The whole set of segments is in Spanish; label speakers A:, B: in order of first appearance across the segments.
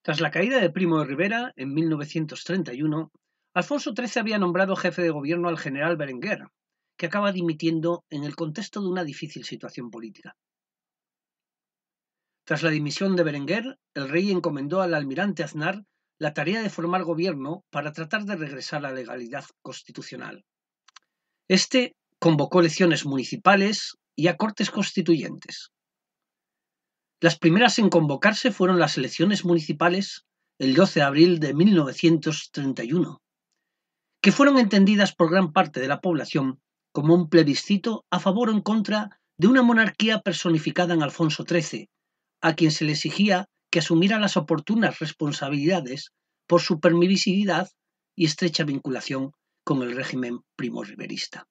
A: Tras la caída de Primo de Rivera en 1931, Alfonso XIII había nombrado jefe de gobierno al general Berenguer, que acaba dimitiendo en el contexto de una difícil situación política. Tras la dimisión de Berenguer, el rey encomendó al almirante Aznar la tarea de formar gobierno para tratar de regresar a la legalidad constitucional. Este convocó elecciones municipales y a cortes constituyentes. Las primeras en convocarse fueron las elecciones municipales el 12 de abril de 1931, que fueron entendidas por gran parte de la población como un plebiscito a favor o en contra de una monarquía personificada en Alfonso XIII, a quien se le exigía que asumiera las oportunas responsabilidades por su permisividad y estrecha vinculación con el régimen primorriverista.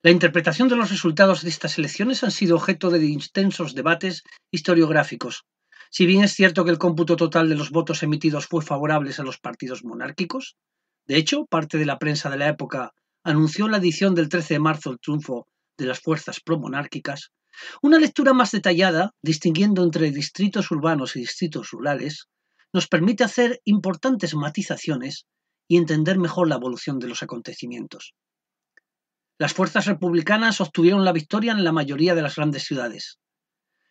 A: La interpretación de los resultados de estas elecciones han sido objeto de intensos debates historiográficos. Si bien es cierto que el cómputo total de los votos emitidos fue favorable a los partidos monárquicos, de hecho, parte de la prensa de la época anunció la edición del 13 de marzo el triunfo de las fuerzas promonárquicas. Una lectura más detallada, distinguiendo entre distritos urbanos y distritos rurales, nos permite hacer importantes matizaciones y entender mejor la evolución de los acontecimientos. Las fuerzas republicanas obtuvieron la victoria en la mayoría de las grandes ciudades.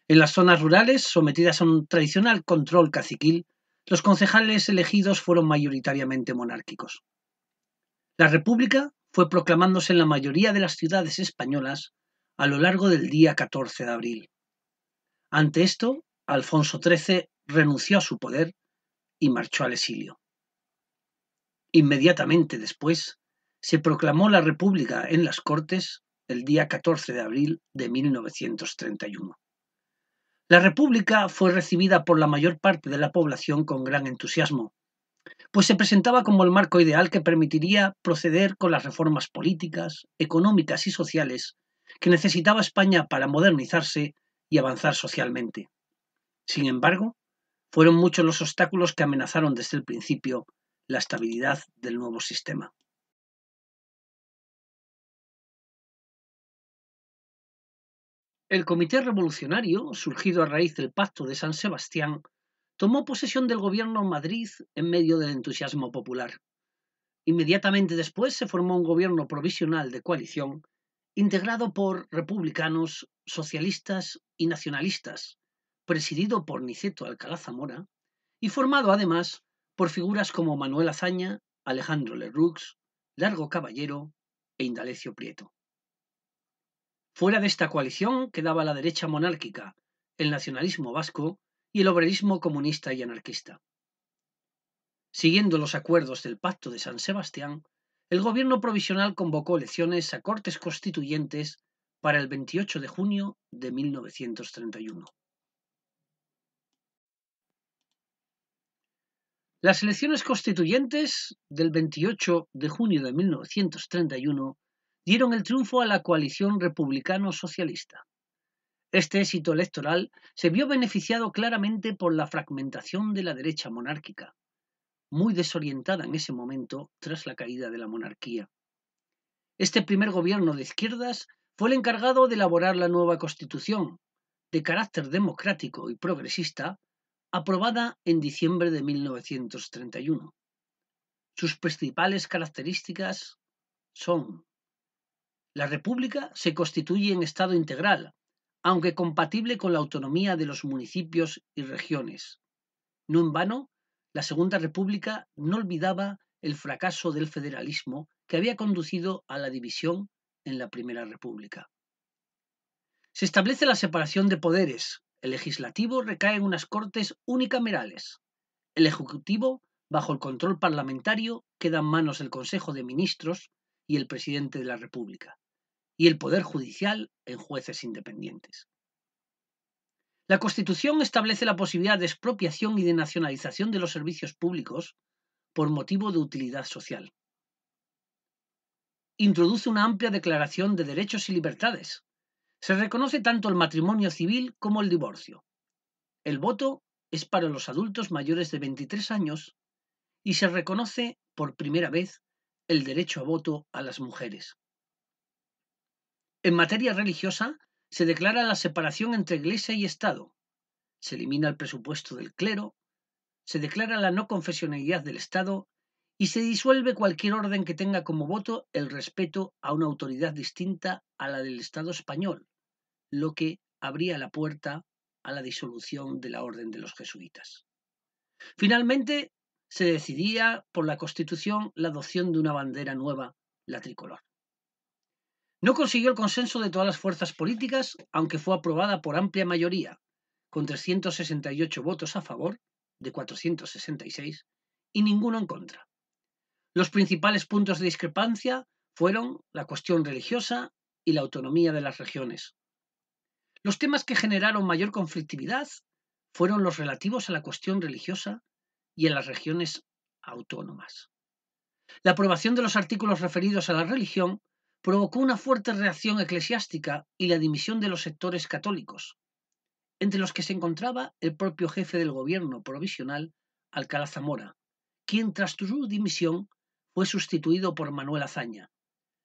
A: En las zonas rurales, sometidas a un tradicional control caciquil, los concejales elegidos fueron mayoritariamente monárquicos. La República fue proclamándose en la mayoría de las ciudades españolas a lo largo del día 14 de abril. Ante esto, Alfonso XIII renunció a su poder y marchó al exilio. Inmediatamente después, se proclamó la República en las Cortes el día 14 de abril de 1931. La República fue recibida por la mayor parte de la población con gran entusiasmo, pues se presentaba como el marco ideal que permitiría proceder con las reformas políticas, económicas y sociales que necesitaba España para modernizarse y avanzar socialmente. Sin embargo, fueron muchos los obstáculos que amenazaron desde el principio la estabilidad del nuevo sistema. El Comité Revolucionario, surgido a raíz del Pacto de San Sebastián, tomó posesión del gobierno en Madrid en medio del entusiasmo popular. Inmediatamente después se formó un gobierno provisional de coalición integrado por republicanos, socialistas y nacionalistas, presidido por Niceto Alcalá Zamora y formado además por figuras como Manuel Azaña, Alejandro Lerroux, Largo Caballero e Indalecio Prieto. Fuera de esta coalición quedaba la derecha monárquica, el nacionalismo vasco y el obrerismo comunista y anarquista. Siguiendo los acuerdos del Pacto de San Sebastián, el gobierno provisional convocó elecciones a Cortes Constituyentes para el 28 de junio de 1931. Las elecciones constituyentes del 28 de junio de 1931 dieron el triunfo a la coalición republicano-socialista. Este éxito electoral se vio beneficiado claramente por la fragmentación de la derecha monárquica, muy desorientada en ese momento tras la caída de la monarquía. Este primer gobierno de izquierdas fue el encargado de elaborar la nueva Constitución, de carácter democrático y progresista, aprobada en diciembre de 1931. Sus principales características son: la República se constituye en Estado integral, aunque compatible con la autonomía de los municipios y regiones. No en vano, la Segunda República no olvidaba el fracaso del federalismo que había conducido a la división en la Primera República. Se establece la separación de poderes. El legislativo recae en unas cortes unicamerales. El ejecutivo, bajo el control parlamentario, queda en manos del Consejo de Ministros y el presidente de la República, y el poder judicial en jueces independientes. La Constitución establece la posibilidad de expropiación y de nacionalización de los servicios públicos por motivo de utilidad social. Introduce una amplia declaración de derechos y libertades. Se reconoce tanto el matrimonio civil como el divorcio. El voto es para los adultos mayores de 23 años y se reconoce por primera vez el derecho a voto a las mujeres. En materia religiosa, se declara la separación entre Iglesia y Estado. Se elimina el presupuesto del clero se declara la no confesionalidad del Estado y se disuelve cualquier orden que tenga como voto el respeto a una autoridad distinta a la del Estado español, lo que abría la puerta a la disolución de la Orden de los Jesuitas. Finalmente, se decidía por la Constitución la adopción de una bandera nueva, la tricolor. No consiguió el consenso de todas las fuerzas políticas, aunque fue aprobada por amplia mayoría, con 368 votos a favor de 466 y ninguno en contra. Los principales puntos de discrepancia fueron la cuestión religiosa y la autonomía de las regiones. Los temas que generaron mayor conflictividad fueron los relativos a la cuestión religiosa y en las regiones autónomas. La aprobación de los artículos referidos a la religión provocó una fuerte reacción eclesiástica y la dimisión de los sectores católicos, entre los que se encontraba el propio jefe del gobierno provisional, Alcalá Zamora, quien tras su dimisión fue sustituido por Manuel Azaña,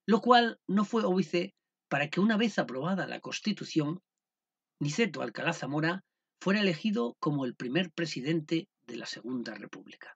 A: lo cual no fue óbice para que una vez aprobada la Constitución, Niceto Alcalá Zamora fuera elegido como el primer presidente de la Segunda República.